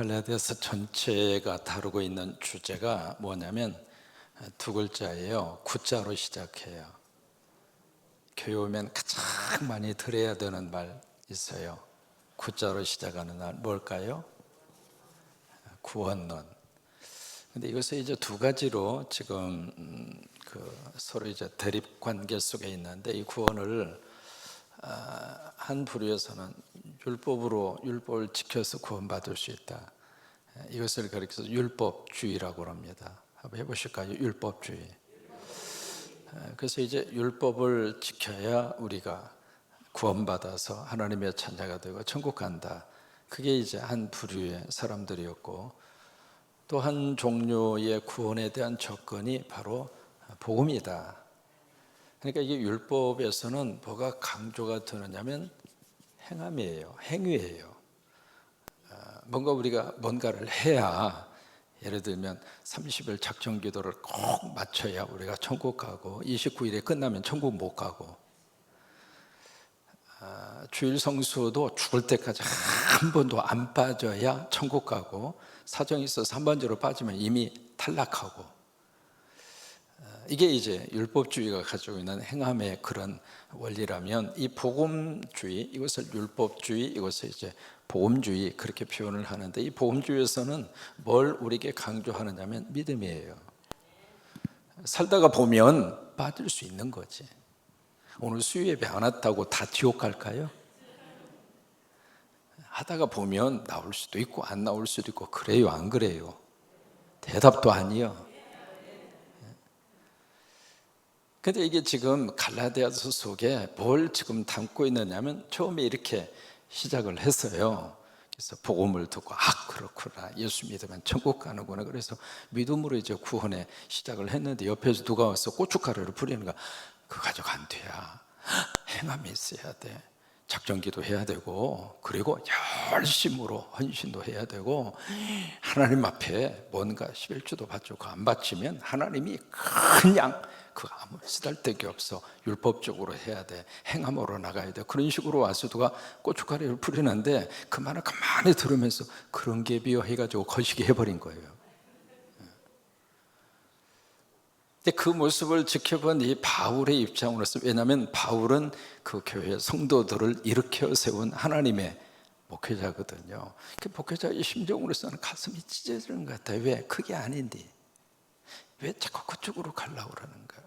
갈라디아서 전체가 다루고 있는 주제가 뭐냐면 두 글자예요. 구자로 시작해요. 교회 오면 가장 많이 들어야 되는 말 있어요. 구자로 시작하는 말 뭘까요? 구원론. 근데 이것을 이제 두 가지로 지금 서로 이제 대립 관계 속에 있는데, 이 구원을 한 부류에서는 율법을 지켜서 구원받을 수 있다, 이것을 가리켜서 율법주의라고 합니다. 한번 해보실까요? 율법주의. 그래서 이제 율법을 지켜야 우리가 구원받아서 하나님의 자녀가 되고 천국 간다. 그게 이제 한 부류의 사람들이었고, 또 한 종류의 구원에 대한 접근이 바로 복음이다. 그러니까 이게 율법에서는 뭐가 강조가 되느냐면 행함이에요. 행위예요. 뭔가 우리가 뭔가를 해야, 예를 들면 30일 작정 기도를 꼭 맞춰야 우리가 천국 가고, 29일에 끝나면 천국 못 가고, 주일 성수도 죽을 때까지 한 번도 안 빠져야 천국 가고, 사정이 있어서 한 번째로 빠지면 이미 탈락하고, 이게 이제 율법주의가 가지고 있는 행함의 그런 원리라면, 이 복음주의, 이것을 율법주의, 이것을 이제 복음주의, 그렇게 표현을 하는데, 이 복음주의에서는 뭘 우리에게 강조하느냐면 믿음이에요. 살다가 보면 빠질 수 있는 거지. 오늘 수요예배 안 왔다고 다 지옥 갈까요? 하다가 보면 나올 수도 있고 안 나올 수도 있고, 그래요 안 그래요? 대답도 아니요. 근데 이게 지금 갈라디아서 속에 뭘 지금 담고 있느냐면, 처음에 이렇게 시작을 했어요. 그래서 복음을 듣고 그렇구나, 예수 믿으면 천국 가는구나. 그래서 믿음으로 이제 구원의 시작을 했는데, 옆에서 누가 와서 고춧가루를 뿌리는 거야. 그거 가지고 안 돼야. 행함이 있어야 돼. 작정기도 해야 되고, 그리고 열심으로 헌신도 해야 되고, 하나님 앞에 뭔가 11주도 바치고 안 바치면 하나님이 그냥 아무 쓰잘데기 없어. 율법적으로 해야 돼. 행함으로 나가야 돼. 그런 식으로 와서 누가 고춧가루를 뿌리는데, 그 말을 가만히 들으면서 그런 게 비어 해가지고 거시기 해버린 거예요. 근데 그 모습을 지켜본 이 바울의 입장으로서, 왜냐하면 바울은 그 교회 성도들을 일으켜 세운 하나님의 목회자거든요. 그 목회자의 심정으로서는 가슴이 찢어지는 것 같아요. 왜? 그게 아닌데 왜 자꾸 그쪽으로 가려고 그러는가요?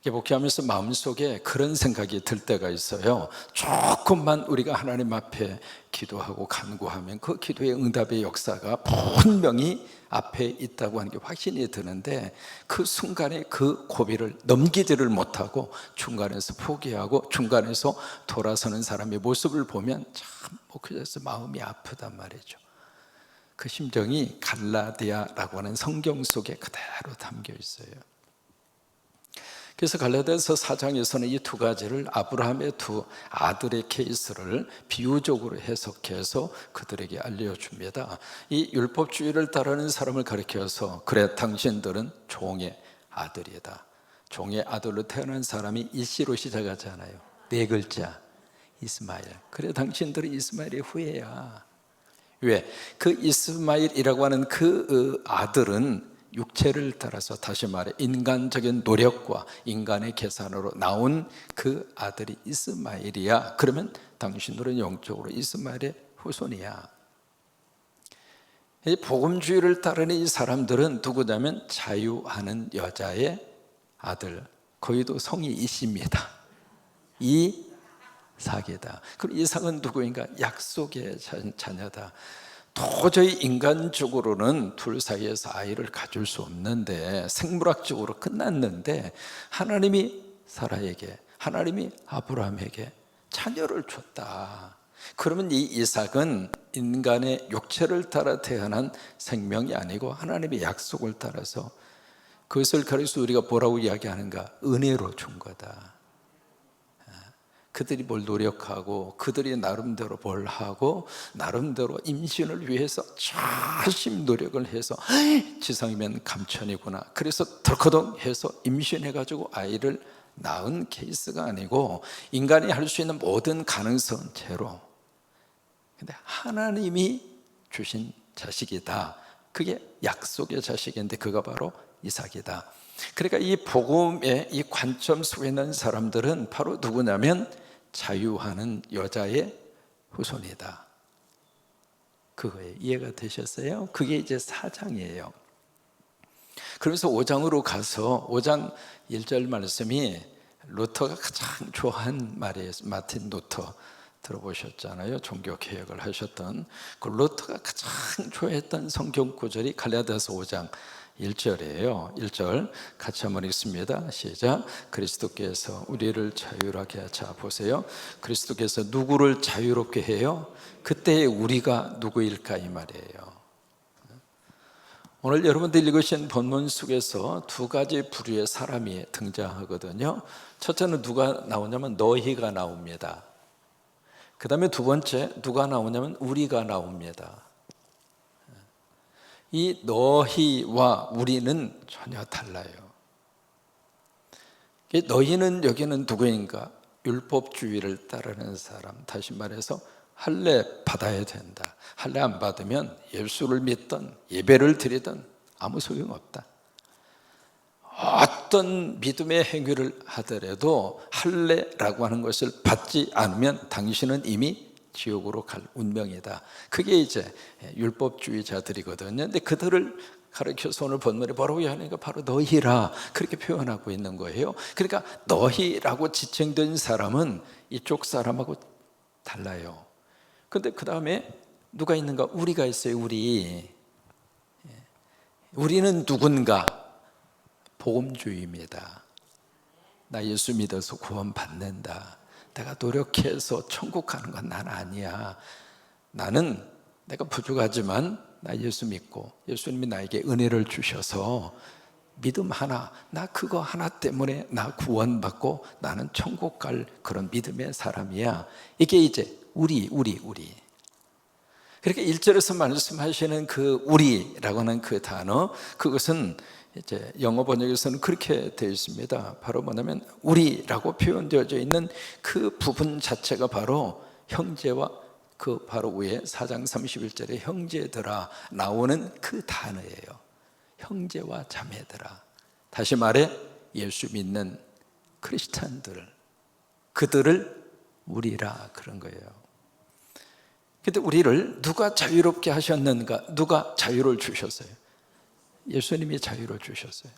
목회하면서 마음속에 그런 생각이 들 때가 있어요. 조금만 우리가 하나님 앞에 기도하고 간구하면 그 기도의 응답의 역사가 분명히 앞에 있다고 하는 게 확신이 드는데, 그 순간에 그 고비를 넘기지를 못하고 중간에서 포기하고 중간에서 돌아서는 사람의 모습을 보면 참 목회자에서 마음이 아프단 말이죠. 그 심정이 갈라디아라고 하는 성경 속에 그대로 담겨 있어요. 그래서 갈라디아서 4장에서는 이 두 가지를, 아브라함의 두 아들의 케이스를 비유적으로 해석해서 그들에게 알려줍니다. 이 율법주의를 따르는 사람을 가리켜서, 그래 당신들은 종의 아들이다. 종의 아들로 태어난 사람이 이씨로 시작하잖아요. 네 글자, 이스마엘. 그래 당신들은 이스마엘의 후예야. 왜? 그 이스마엘이라고 하는 그 아들은 육체를 따라서, 다시 말해 인간적인 노력과 인간의 계산으로 나온 그 아들이 이스마엘이야. 그러면 당신들은 영적으로 이스마엘의 후손이야. 이 복음주의를 따르는 이 사람들은 누구냐면 자유하는 여자의 아들, 거기도 성이 이씨입니다. 이삭이다. 그럼 이삭은 누구인가? 약속의 자녀다. 도저히 인간적으로는 둘 사이에서 아이를 가질 수 없는데, 생물학적으로 끝났는데, 하나님이 사라에게, 하나님이 아브라함에게 자녀를 줬다. 그러면 이 이삭은 인간의 육체를 따라 태어난 생명이 아니고 하나님의 약속을 따라서, 그것을 가리켜서 우리가 뭐라고 이야기하는가? 은혜로 준 거다. 그들이 뭘 노력하고, 그들이 나름대로 뭘 하고, 나름대로 임신을 위해서 열심히 노력을 해서, 지성이면 감천이구나, 그래서 덜커덩 해서 임신해가지고 아이를 낳은 케이스가 아니고, 인간이 할 수 있는 모든 가능성은 제로. 근데 하나님이 주신 자식이다. 그게 약속의 자식인데 그가 바로 이삭이다. 그러니까 이 복음의 이 관점 속에 있는 사람들은 바로 누구냐면 자유하는 여자의 후손이다. 그거에 이해가 되셨어요? 그게 이제 4장이에요. 그러면서 5장으로 가서 5장 1절 말씀이 루터가 가장 좋아한 말이에요. 마틴 루터 들어보셨잖아요. 종교개혁을 하셨던 그 루터가 가장 좋아했던 성경 구절이 갈라디아서 5장 1절이에요. 1절 같이 한번 읽습니다. 시작. 그리스도께서 우리를 자유하게 하자. 보세요. 그리스도께서 누구를 자유롭게 해요? 그때 우리가 누구일까 이 말이에요. 오늘 여러분들 읽으신 본문 속에서 두 가지 부류의 사람이 등장하거든요. 첫째는 누가 나오냐면 너희가 나옵니다. 그 다음에 두 번째 누가 나오냐면 우리가 나옵니다. 이 너희와 우리는 전혀 달라요. 너희는 여기는 누구인가? 율법주의를 따르는 사람. 다시 말해서 할례 받아야 된다. 할례 안 받으면 예수를 믿든 예배를 드리든 아무 소용없다. 어떤 믿음의 행위를 하더라도 할례라고 하는 것을 받지 않으면 당신은 이미 지옥으로 갈 운명이다. 그게 이제 율법주의자들이거든요. 근데 그들을 가르쳐서 오늘 본문에 뭐라고 하니까 바로 너희라 그렇게 표현하고 있는 거예요. 그러니까 너희라고 지칭된 사람은 이쪽 사람하고 달라요. 근데 그 다음에 누가 있는가? 우리가 있어요. 우리는 누군가? 복음주의입니다. 나 예수 믿어서 구원 받는다. 내가 노력해서 천국 가는 건 난 아니야. 나는 내가 부족하지만 나 예수 믿고 예수님이 나에게 은혜를 주셔서 믿음 하나, 나 그거 하나 때문에 나 구원받고 나는 천국 갈 그런 믿음의 사람이야. 이게 이제 우리. 그렇게 1절에서 말씀하시는 그 우리라고 하는 그 단어, 그것은 이제 영어 번역에서는 그렇게 되어 있습니다. 바로 뭐냐면 우리라고 표현되어 있는 그 부분 자체가 바로 형제와 그 바로 위에 4장 31절에 형제들아 나오는 그 단어예요. 형제와 자매들아. 다시 말해 예수 믿는 크리스찬들, 그들을 우리라 그런 거예요. 근데 우리를 누가 자유롭게 하셨는가? 누가 자유를 주셨어요? 예수님이 자유를 주셨어요.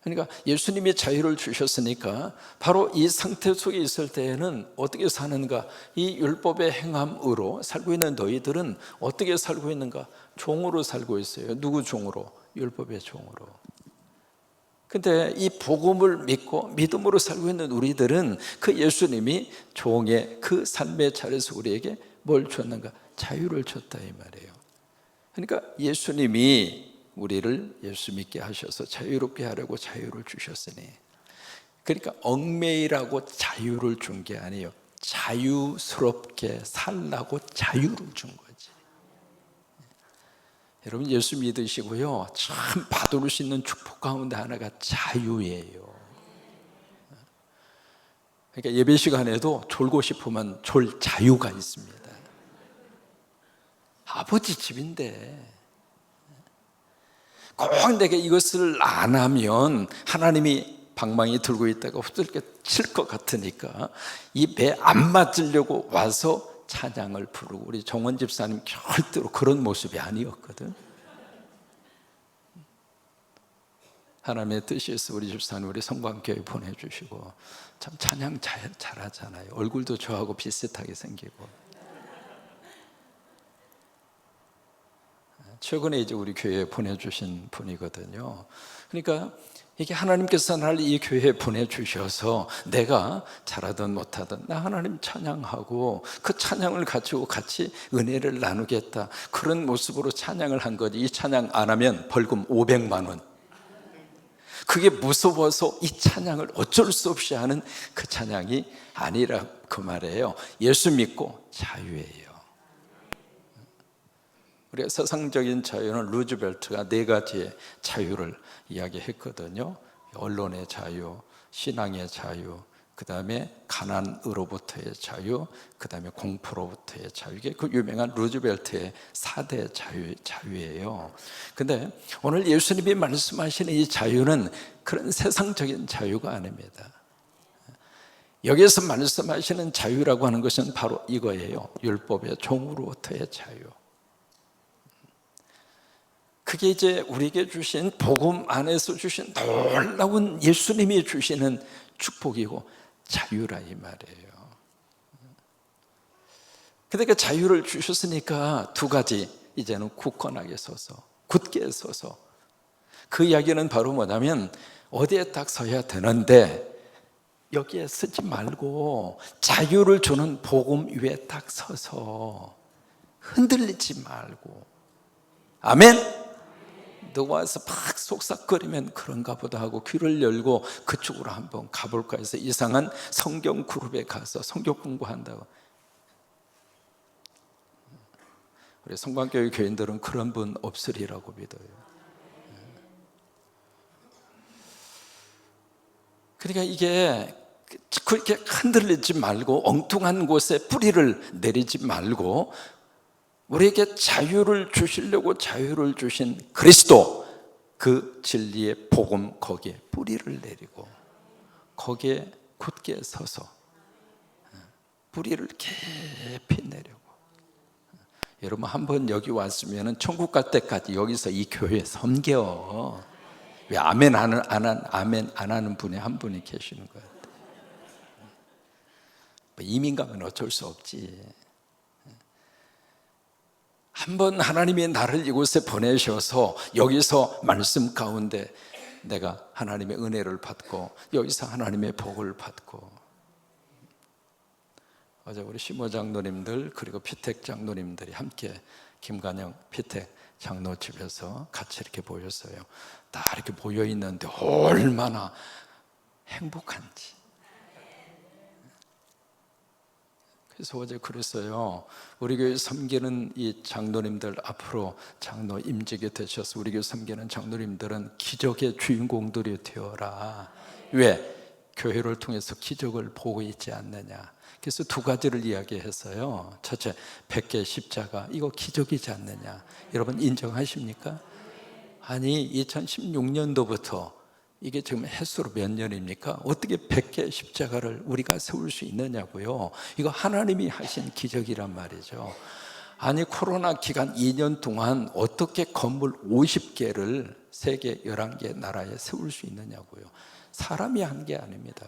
그러니까 예수님이 자유를 주셨으니까 바로 이 상태 속에 있을 때에는 어떻게 사는가? 이 율법의 행함으로 살고 있는 너희들은 어떻게 살고 있는가? 종으로 살고 있어요. 누구 종으로? 율법의 종으로. 근데 이 복음을 믿고 믿음으로 살고 있는 우리들은 그 예수님이 종의 그 삶의 자리에서 우리에게 뭘 줬는가? 자유를 줬다 이 말이에요. 그러니까 예수님이 우리를 예수 믿게 하셔서 자유롭게 하려고 자유를 주셨으니, 그러니까 얽매이라고 자유를 준 게 아니에요. 자유스럽게 살라고 자유를 준 거지. 여러분 예수 믿으시고요, 참 받을 수 있는 축복 가운데 하나가 자유예요. 그러니까 예배 시간에도 졸고 싶으면 졸 자유가 있습니다. 아버지 집인데 꼭 내가 이것을 안 하면 하나님이 방망이 들고 있다가 후들겨 칠 것 같으니까 이 배 안 맞으려고 와서 찬양을 부르고, 우리 정원 집사님 절대로 그런 모습이 아니었거든. 하나님의 뜻이어서 우리 집사님 우리 성광교회 보내주시고 참 찬양 잘하잖아요. 얼굴도 저하고 비슷하게 생기고. 최근에 이제 우리 교회에 보내주신 분이거든요. 그러니까 이게 하나님께서 나를 이 교회에 보내주셔서 내가 잘하든 못하든 나 하나님 찬양하고 그 찬양을 가지고 같이 은혜를 나누겠다, 그런 모습으로 찬양을 한 거지. 이 찬양 안 하면 벌금 500만 원. 그게 무서워서 이 찬양을 어쩔 수 없이 하는 그 찬양이 아니라 그 말이에요. 예수 믿고 자유예요. 우리가 세상적인 자유는 루즈벨트가 4가지의 자유를 이야기했거든요. 언론의 자유, 신앙의 자유, 그 다음에 가난으로부터의 자유, 그 다음에 공포로부터의 자유. 이게 그 유명한 루즈벨트의 4대 자유예요. 근데 오늘 예수님이 말씀하시는 이 자유는 그런 세상적인 자유가 아닙니다. 여기에서 말씀하시는 자유라고 하는 것은 바로 이거예요. 율법의 종으로부터의 자유. 그게 이제 우리에게 주신 복음 안에서 주신 놀라운 예수님이 주시는 축복이고 자유라 이 말이에요. 근데 그 자유를 주셨으니까 두 가지, 이제는 굳건하게 서서, 굳게 서서. 그 이야기는 바로 뭐냐면 어디에 딱 서야 되는데 여기에 서지 말고 자유를 주는 복음 위에 딱 서서 흔들리지 말고. 아멘. 누가 와서 막 속삭거리면 그런가 보다 하고 귀를 열고 그쪽으로 한번 가볼까 해서 이상한 성경 그룹에 가서 성경 공부한다고. 우리 성광교회 교인들은 그런 분 없으리라고 믿어요. 그러니까 이게 그렇게 흔들리지 말고 엉뚱한 곳에 뿌리를 내리지 말고 우리에게 자유를 주시려고 자유를 주신 그리스도, 그 진리의 복음, 거기에 뿌리를 내리고 거기에 굳게 서서 뿌리를 깊이 내려고. 여러분 한번 여기 왔으면 천국 갈 때까지 여기서 이 교회 섬겨. 왜 아멘 안 하는 분이 한 분이 계시는 거예요. 이민 가면 어쩔 수 없지. 한번 하나님이 나를 이곳에 보내셔서 여기서 말씀 가운데 내가 하나님의 은혜를 받고 여기서 하나님의 복을 받고. 어제 우리 시모 장로님들 그리고 피택 장로님들이 함께 김관영 피택 장로 집에서 같이 이렇게 모였어요. 다 이렇게 모여 있는데 얼마나 행복한지. 그래서 어제 그랬어요. 우리 교회 섬기는 이 장로님들, 앞으로 장로 임직이 되셔서 우리 교회 섬기는 장로님들은 기적의 주인공들이 되어라. 왜? 교회를 통해서 기적을 보고 있지 않느냐. 그래서 두 가지를 이야기했어요. 첫째, 100개 십자가, 이거 기적이지 않느냐. 여러분 인정하십니까? 아니 2016년도부터 이게 지금 횟수로 몇 년입니까? 어떻게 100개 십자가를 우리가 세울 수 있느냐고요. 이거 하나님이 하신 기적이란 말이죠. 아니 코로나 기간 2년 동안 어떻게 건물 50개를 세계 11개 나라에 세울 수 있느냐고요. 사람이 한 게 아닙니다.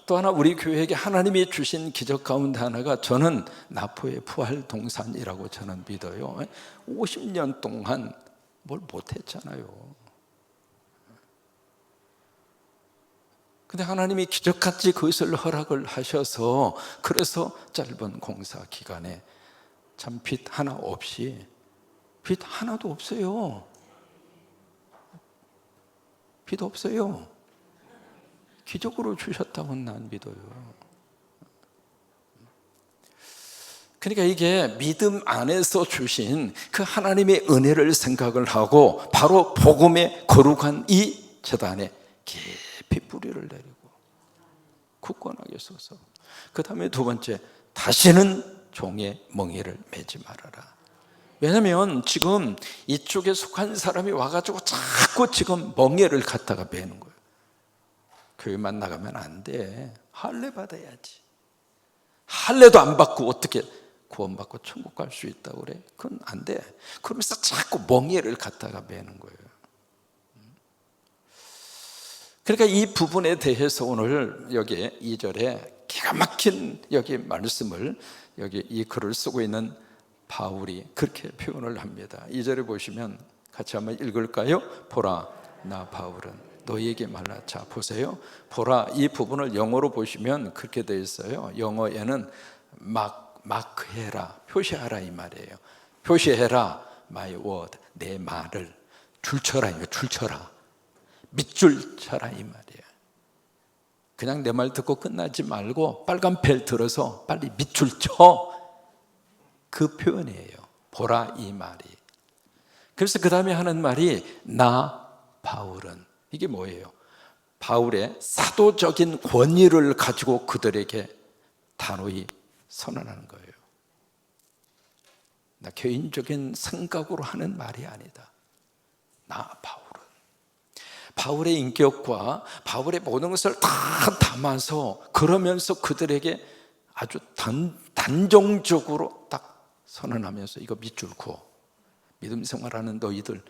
또 하나 우리 교회에게 하나님이 주신 기적 가운데 하나가, 저는 나포의 부활동산이라고 저는 믿어요. 50년 동안 뭘 못했잖아요. 근데 하나님이 기적같이 그것을 허락을 하셔서, 그래서 짧은 공사 기간에 참 빚 하나 없이, 빚 하나도 없어요. 빚 없어요. 기적으로 주셨다고 난 믿어요. 그러니까 이게 믿음 안에서 주신 그 하나님의 은혜를 생각을 하고 바로 복음의 거룩한 이 재단에 깊이 뿌리를 내리고 굳건하게 서서, 그 다음에 두 번째, 다시는 종의 멍에를 매지 말아라. 왜냐하면 지금 이쪽에 속한 사람이 와가지고 자꾸 지금 멍에를 갖다가 매는 거예요. 교회만 나가면 안 돼. 할례 받아야지. 할례도 안 받고 어떻게 구원받고 천국 갈 수 있다고 그래? 그건 안 돼. 그러면서 자꾸 멍에를 갖다가 매는 거예요. 그러니까 이 부분에 대해서 오늘 여기 2절에 기가 막힌 여기 말씀을, 여기 이 글을 쓰고 있는 바울이 그렇게 표현을 합니다. 2절에 보시면 같이 한번 읽을까요? 보라, 나 바울은 너희에게 말라. 자 보세요. 보라, 이 부분을 영어로 보시면 그렇게 되어 있어요. 영어에는 마크해라, 표시하라 이 말이에요. 표시해라, my word, 내 말을 줄쳐라, 이거 줄쳐라, 밑줄 쳐라 이 말이에요. 그냥 내 말 듣고 끝나지 말고 빨간 벨 들어서 빨리 밑줄 쳐, 그 표현이에요. 보라 이 말이. 그래서 그 다음에 하는 말이 나 바울은, 이게 뭐예요? 바울의 사도적인 권위를 가지고 그들에게 단호히 선언하는 거예요. 나 개인적인 생각으로 하는 말이 아니다. 나 바울의 인격과 바울의 모든 것을 다 담아서 그러면서 그들에게 아주 단정적으로 딱 선언하면서 이거 밑줄 그어. 믿음 생활하는 너희들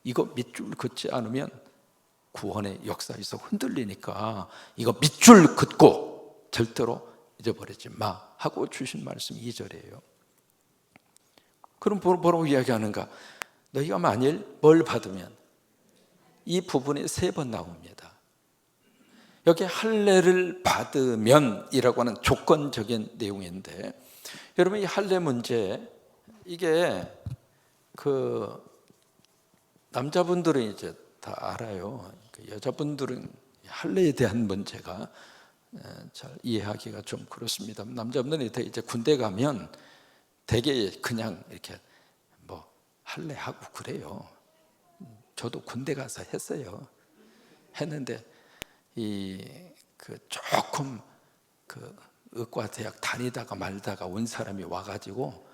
이거 밑줄 긋지 않으면 구원의 역사에서 흔들리니까 이거 밑줄 긋고 절대로 잊어버리지 마 하고 주신 말씀 2절이에요. 그럼 뭐라고 이야기하는가? 너희가 만일 뭘 받으면 이 부분이 3번 나옵니다. 여기 할례를 받으면 이라고 하는 조건적인 내용인데, 여러분 이 할례 문제 이게 남자분들은 이제 다 알아요. 여자분들은 할례에 대한 문제가 잘 이해하기가 좀 그렇습니다. 남자분들은 이제 군대 가면 되게 그냥 이렇게 뭐 할례하고 그래요. 저도 군대 가서 했어요. 했는데 조금 의과대학 다니다가 말다가 온 사람이 와가지고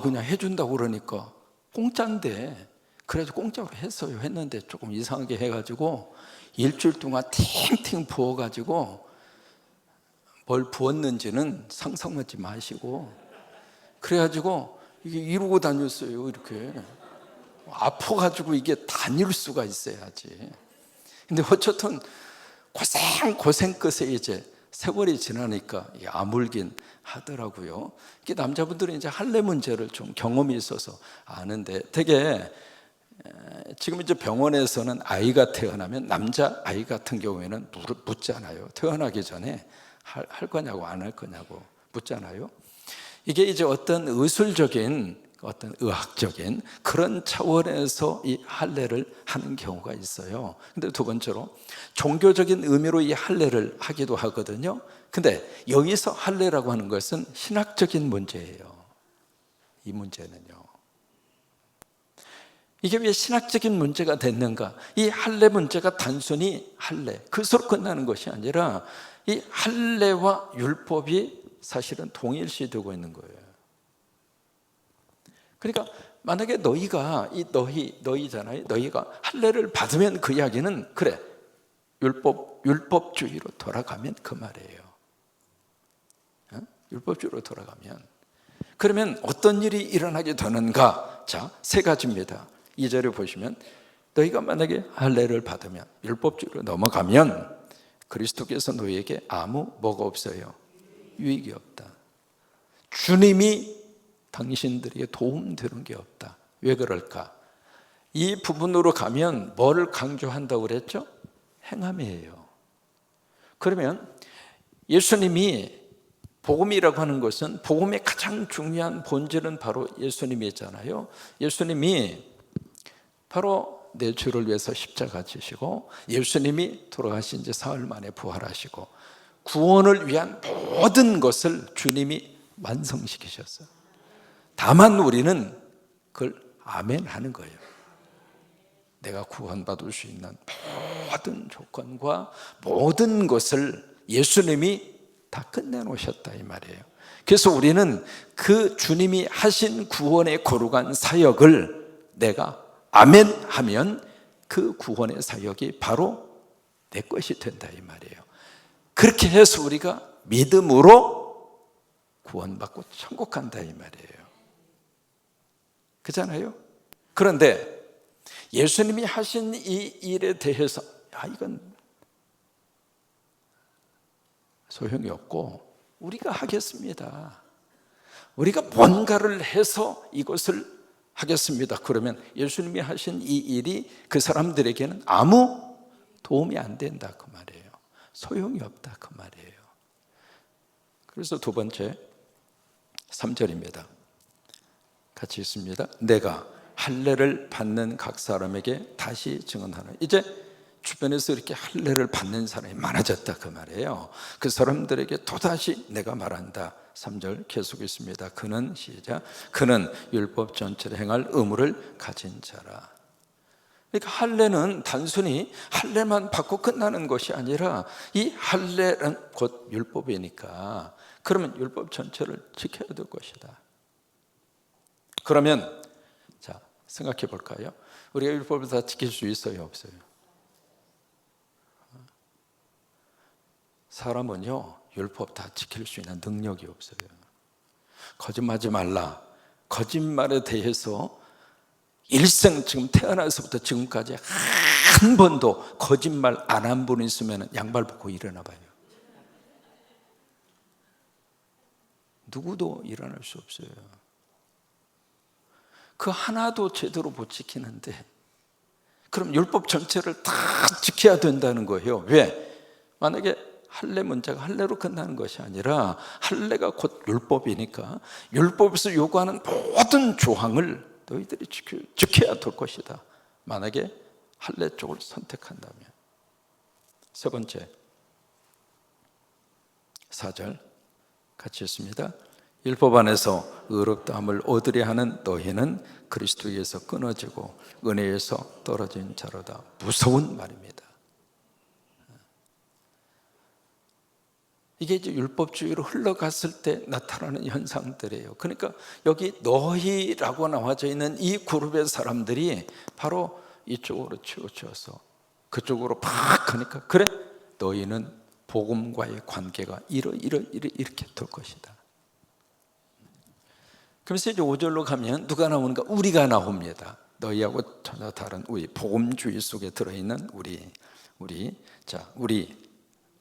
그냥 해준다고 그러니까 공짜인데 그래서 공짜로 했어요. 했는데 조금 이상하게 해가지고 일주일 동안 팅팅 부어가지고 뭘 부었는지는 상상하지 마시고 그래가지고 이게 이러고 다녔어요. 이렇게 아파가지고 이게 다닐 수가 있어야지. 근데 어쨌든 고생 끝에 이제 세월이 지나니까 아물긴 하더라고요. 이게 남자분들은 이제 할례 문제를 좀 경험이 있어서 아는데, 되게 지금 이제 병원에서는 아이가 태어나면 남자 아이 같은 경우에는 묻잖아요. 태어나기 전에 할 거냐고 안 할 거냐고 묻잖아요. 이게 이제 어떤 의술적인 어떤 의학적인 그런 차원에서 이 할례를 하는 경우가 있어요. 근데 두 번째로 종교적인 의미로 이 할례를 하기도 하거든요. 근데 여기서 할례라고 하는 것은 신학적인 문제예요. 이 문제는요. 이게 왜 신학적인 문제가 됐는가? 이 할례 문제가 단순히 할례, 그것으로 끝나는 것이 아니라 이 할례와 율법이 사실은 동일시되고 있는 거예요. 그러니까 만약에 너희잖아요. 너희가 할례를 받으면 그 이야기는 그래 율법주의로 돌아가면 그 말이에요. 율법주의로 돌아가면 그러면 어떤 일이 일어나게 되는가? 자, 3가지입니다. 2절에 보시면 너희가 만약에 할례를 받으면 율법주의로 넘어가면 그리스도께서 너희에게 아무 뭐가 없어요? 유익이 없다. 주님이 당신들에게 도움되는 게 없다. 왜 그럴까? 이 부분으로 가면 뭐를 강조한다고 그랬죠? 행함이에요. 그러면 예수님이 복음이라고 하는 것은 복음의 가장 중요한 본질은 바로 예수님이잖아요. 예수님이 바로 내 죄를 위해서 십자가 지시고 예수님이 돌아가신 지 사흘 만에 부활하시고 구원을 위한 모든 것을 주님이 완성시키셨어요. 다만 우리는 그걸 아멘 하는 거예요. 내가 구원받을 수 있는 모든 조건과 모든 것을 예수님이 다 끝내놓으셨다 이 말이에요. 그래서 우리는 그 주님이 하신 구원의 거룩한 사역을 내가 아멘 하면 그 구원의 사역이 바로 내 것이 된다 이 말이에요. 그렇게 해서 우리가 믿음으로 구원받고 천국 간다 이 말이에요. 그잖아요. 그런데 예수님이 하신 이 일에 대해서 이건 소용이 없고 우리가 하겠습니다. 우리가 뭔가를 해서 이것을 하겠습니다. 그러면 예수님이 하신 이 일이 그 사람들에게는 아무 도움이 안 된다 그 말이에요. 소용이 없다 그 말이에요. 그래서 두 번째 3절입니다. 같이 있습니다. 내가 할례를 받는 각 사람에게 다시 증언하는, 이제 주변에서 이렇게 할례를 받는 사람이 많아졌다 그 말이에요. 그 사람들에게 또다시 내가 말한다. 3절 계속 있습니다. 그는 시작 그는 율법 전체를 행할 의무를 가진 자라. 그러니까 할례는 단순히 할례만 받고 끝나는 것이 아니라 이 할례는 곧 율법이니까 그러면 율법 전체를 지켜야 될 것이다. 그러면 자, 생각해 볼까요? 우리가 율법을 다 지킬 수 있어요, 없어요? 사람은요, 율법 다 지킬 수 있는 능력이 없어요. 거짓말하지 말라. 거짓말에 대해서 일생 지금 태어나서부터 지금까지 한 번도 거짓말 안 한 분 있으면 양발 벗고 일어나 봐요. 누구도 일어날 수 없어요. 그 하나도 제대로 못 지키는데 그럼 율법 전체를 다 지켜야 된다는 거예요. 왜? 만약에 할례 문제가 할례로 끝나는 것이 아니라 할례가 곧 율법이니까 율법에서 요구하는 모든 조항을 너희들이 지켜야 될 것이다. 만약에 할례 쪽을 선택한다면. 세 번째 4절 같이 읽습니다. 율법 안에서 의롭다함을 얻으려 하는 너희는 그리스도에서 끊어지고 은혜에서 떨어진 자로다. 무서운 말입니다. 이게 이제 율법주의로 흘러갔을 때 나타나는 현상들이에요. 그러니까 여기 너희라고 나와져 있는 이 그룹의 사람들이 바로 이쪽으로 치우쳐서 그쪽으로 팍 하니까 그래 너희는 복음과의 관계가 이렇게 될 것이다. 그래서 이제 5절로 가면 누가 나오는가? 우리가 나옵니다. 너희하고 전혀 다른 우리 복음주의 속에 들어있는 우리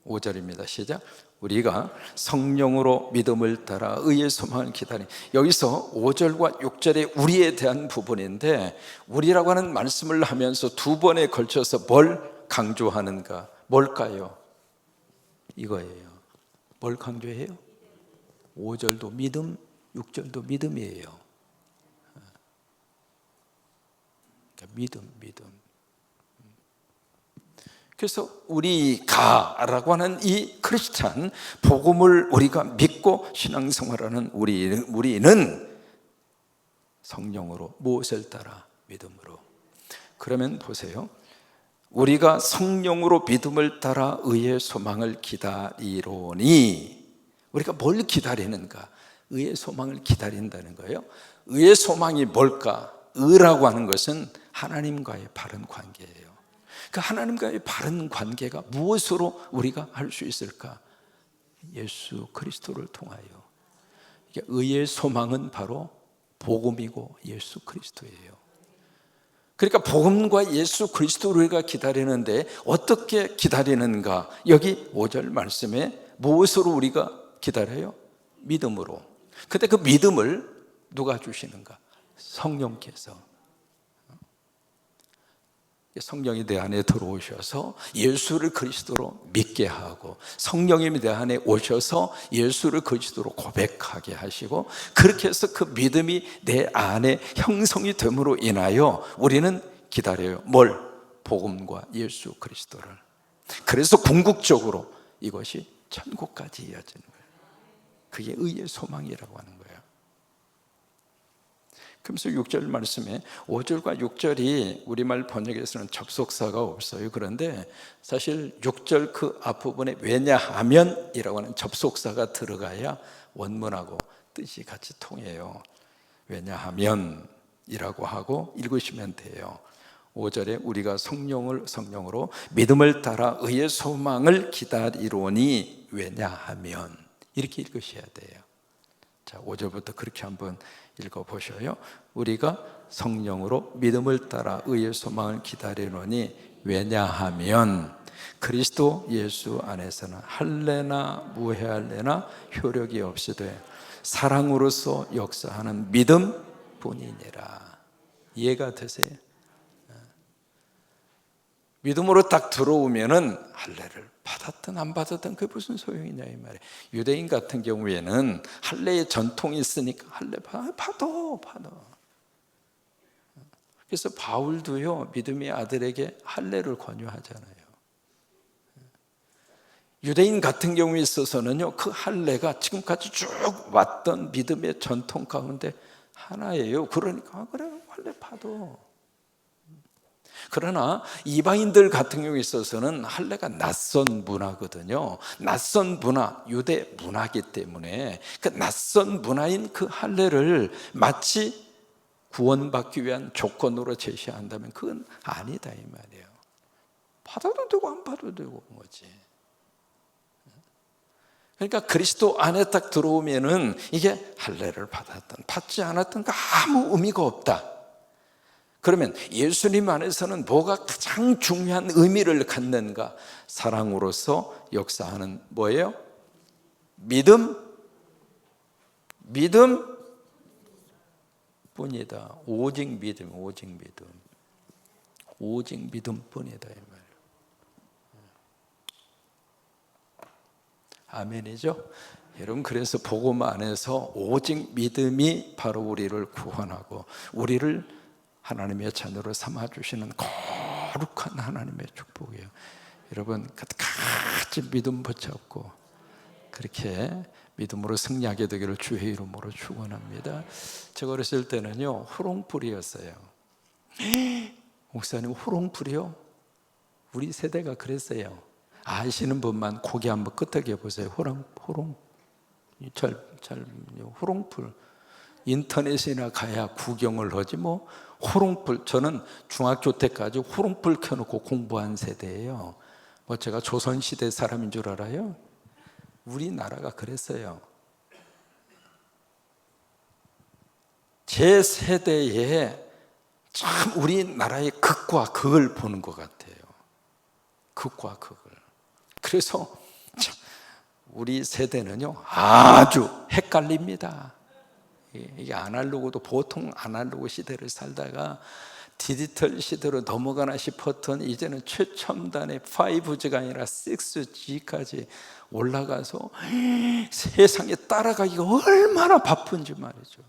5절입니다. 시작. 우리가 성령으로 믿음을 따라 의의 소망을 기다리. 여기서 5절과 6절의 우리에 대한 부분인데 우리라고 하는 말씀을 하면서 두 번에 걸쳐서 뭘 강조하는가? 뭘까요? 이거예요. 뭘 강조해요? 5절도 믿음, 6절도 믿음이에요. 그러니까 믿음. 그래서 우리가라고 하는 이 크리스찬 복음을 우리가 믿고 신앙생활하는 우리는 성령으로 무엇을 따라? 믿음으로. 그러면 보세요. 우리가 성령으로 믿음을 따라 의의 소망을 기다리로니 우리가 뭘 기다리는가? 의의 소망을 기다린다는 거예요. 의의 소망이 뭘까? 의라고 하는 것은 하나님과의 바른 관계예요. 그 하나님과의 바른 관계가 무엇으로 우리가 할 수 있을까? 예수 그리스도를 통하여. 의의 소망은 바로 복음이고 예수 그리스도예요. 그러니까 복음과 예수 그리스도를 우리가 기다리는데 어떻게 기다리는가? 여기 5절 말씀에 무엇으로 우리가 기다려요? 믿음으로. 근데 그 믿음을 누가 주시는가? 성령께서. 성령이 내 안에 들어오셔서 예수를 그리스도로 믿게 하고 성령님이 내 안에 오셔서 예수를 그리스도로 고백하게 하시고 그렇게 해서 그 믿음이 내 안에 형성이 됨으로 인하여 우리는 기다려요. 뭘? 복음과 예수 그리스도를. 그래서 궁극적으로 이것이 천국까지 이어지는 거예요. 그게 의의 소망이라고 하는 거예요. 그러면서 6절 말씀에 5절과 6절이 우리말 번역에서는 접속사가 없어요. 그런데 사실 6절 그 앞부분에 왜냐하면이라고 하는 접속사가 들어가야 원문하고 뜻이 같이 통해요. 왜냐하면이라고 하고 읽으시면 돼요. 5절에 우리가 성령으로 믿음을 따라 의의 소망을 기다리로니 왜냐하면 이렇게 읽으셔야 돼요. 자, 5절부터 그렇게 한번 읽어보셔요. 우리가 성령으로 믿음을 따라 의의 소망을 기다리노니 왜냐하면 그리스도 예수 안에서는 할례나 무할례나 효력이 없으되 사랑으로서 역사하는 믿음뿐이니라. 이해가 되세요? 믿음으로 딱 들어오면은 할례를 받았든 안 받았든 그게 무슨 소용이냐 이 말이에요. 유대인 같은 경우에는 할례의 전통이 있으니까 할례 받아. 그래서 바울도요 믿음의 아들에게 할례를 권유하잖아요. 유대인 같은 경우에 있어서는요 그 할례가 지금까지 쭉 왔던 믿음의 전통 가운데 하나예요. 그러니까 그래 할례 받아. 그러나 이방인들 같은 경우에 있어서는 할례가 낯선 문화거든요. 낯선 문화, 유대 문화이기 때문에 그 낯선 문화인 그 할례를 마치 구원받기 위한 조건으로 제시한다면 그건 아니다 이 말이에요. 받아도 되고 안 받아도 되고 뭐지. 그러니까 그리스도 안에 딱 들어오면은 이게 할례를 받았든 받지 않았든 아무 의미가 없다. 그러면 예수님 안에서는 뭐가 가장 중요한 의미를 갖는가? 사랑으로서 역사하는 뭐예요? 믿음 뿐이다. 오직 믿음 뿐이다 이 말. 아멘이죠? 여러분, 그래서 복음 안에서 오직 믿음이 바로 우리를 구원하고 우리를 하나님의 자녀로 삼아주시는 거룩한 하나님의 축복이에요. 여러분, 같이 믿음 붙잡고 그렇게 믿음으로 승리하게 되기를 주의 이름으로 축원합니다. 제가 어렸을 때는요, 호롱불이었어요. 목사님, 호롱불이요? 우리 세대가 그랬어요. 아시는 분만 고개 한번 끄덕여 보세요. 호롱불. 인터넷이나 가야 구경을 하지 뭐 호롱불. 저는 중학교 때까지 호롱불 켜놓고 공부한 세대예요. 뭐 제가 조선시대 사람인 줄 알아요? 우리나라가 그랬어요. 제 세대에 참 우리나라의 극과 극을 보는 것 같아요. 극과 극을. 그래서 우리 세대는요 아주 헷갈립니다. 이게 아날로그도 보통 아날로그 시대를 살다가 디지털 시대로 넘어가나 싶었던 이제는 최첨단의 5G가 아니라 6G까지 올라가서 세상에 따라가기가 얼마나 바쁜지 말이죠.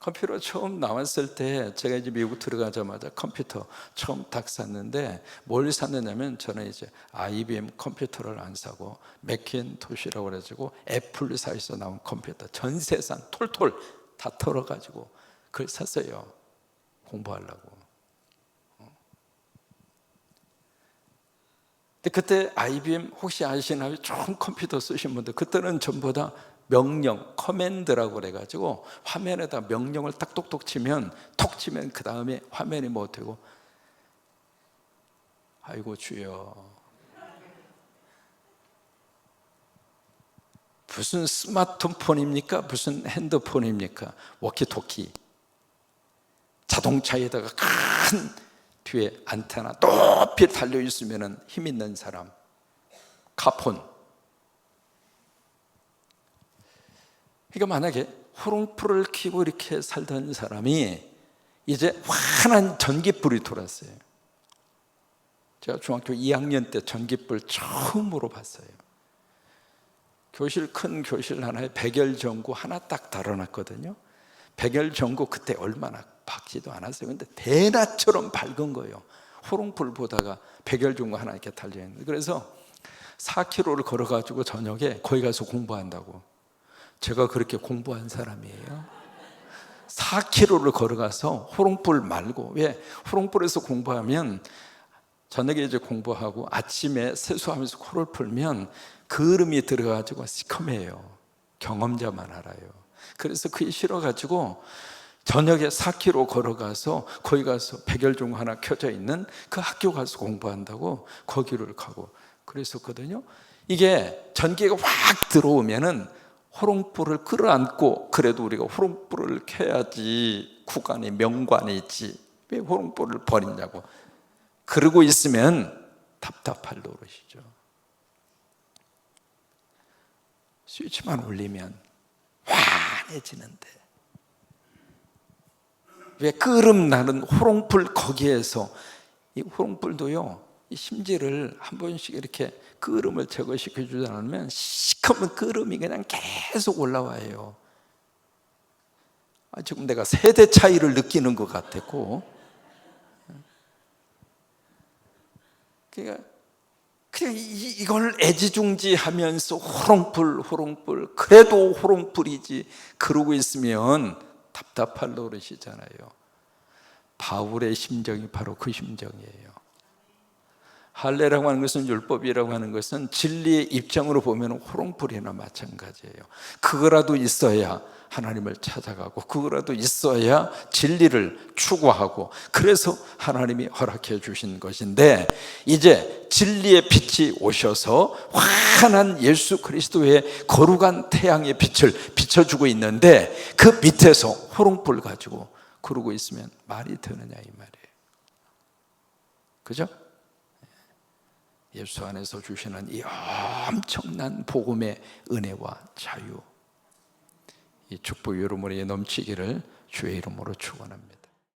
컴퓨터 처음 나왔을 때 제가 이제 미국 들어가자마자 컴퓨터 처음 딱 샀는데 뭘 샀느냐면 저는 이제 IBM 컴퓨터를 안 사고 맥킨토시라고 그래가지고 애플사에서 나온 컴퓨터 전 세상 톨톨 다 털어가지고 그걸 샀어요. 공부하려고. 근데 그때 IBM 혹시 아시나요? 좋은 컴퓨터 쓰신 분들 그때는 전부 다 명령, 커맨드라고 그래가지고 화면에다 명령을 딱 똑똑 치면 톡 치면 그 다음에 화면이 뭐 되고 아이고 주여 무슨 스마트폰입니까? 무슨 핸드폰입니까? 워키토키 자동차에다가 큰 뒤에 안테나 높이 달려있으면 힘 있는 사람 카폰. 그러니까 만약에 호롱불을 켜고 이렇게 살던 사람이 이제 환한 전깃불이 돌았어요. 제가 중학교 2학년 때 전깃불 처음으로 봤어요. 큰 교실 하나에 백열전구 하나 딱 달아놨거든요. 백열전구 그때 얼마나 밝지도 않았어요. 근데 대낮처럼 밝은 거예요. 호롱불 보다가 백열전구 하나 이렇게 달려있는데 그래서 4km를 걸어가지고 저녁에 거기 가서 공부한다고. 제가 그렇게 공부한 사람이에요. 4km를 걸어가서 호롱불 말고, 왜? 호롱불에서 공부하면 저녁에 이제 공부하고 아침에 세수하면서 코를 풀면 그을음이 들어가지고 시커매요. 경험자만 알아요. 그래서 그게 싫어가지고 저녁에 4km 걸어가서 거기 가서 백열종 하나 켜져 있는 그 학교 가서 공부한다고 거기를 가고 그랬었거든요. 이게 전기가 확 들어오면은 호롱불을 끌어안고 그래도 우리가 호롱불을 켜야지 구간에 명관이 있지 왜 호롱불을 버리냐고 그러고 있으면 답답할 노릇이죠. 스위치만 올리면 환해지는데 왜 끄름 나는 호롱불 거기에서 이 호롱불도요 이 심지를 한 번씩 이렇게 끄름을 제거시켜 주지 않으면 시커먼 끄름이 그냥 계속 올라와요. 지금 내가 세대 차이를 느끼는 것 같았고 그러니까 그냥 이걸 애지중지하면서 호롱불 그래도 호롱불이지 그러고 있으면 답답할 노릇이잖아요. 바울의 심정이 바로 그 심정이에요. 할례라고 하는 것은, 율법이라고 하는 것은 진리의 입장으로 보면 호롱불이나 마찬가지예요. 그거라도 있어야 하나님을 찾아가고, 그거라도 있어야 진리를 추구하고, 그래서 하나님이 허락해 주신 것인데, 이제 진리의 빛이 오셔서 환한 예수 그리스도의 거룩한 태양의 빛을 비춰주고 있는데, 그 밑에서 호롱불 가지고 그러고 있으면 말이 되느냐 이 말이에요. 그죠? 예수 안에서 주시는 이 엄청난 복음의 은혜와 자유, 이 축복 여러분에게 넘치기를 주의 이름으로 축원합니다.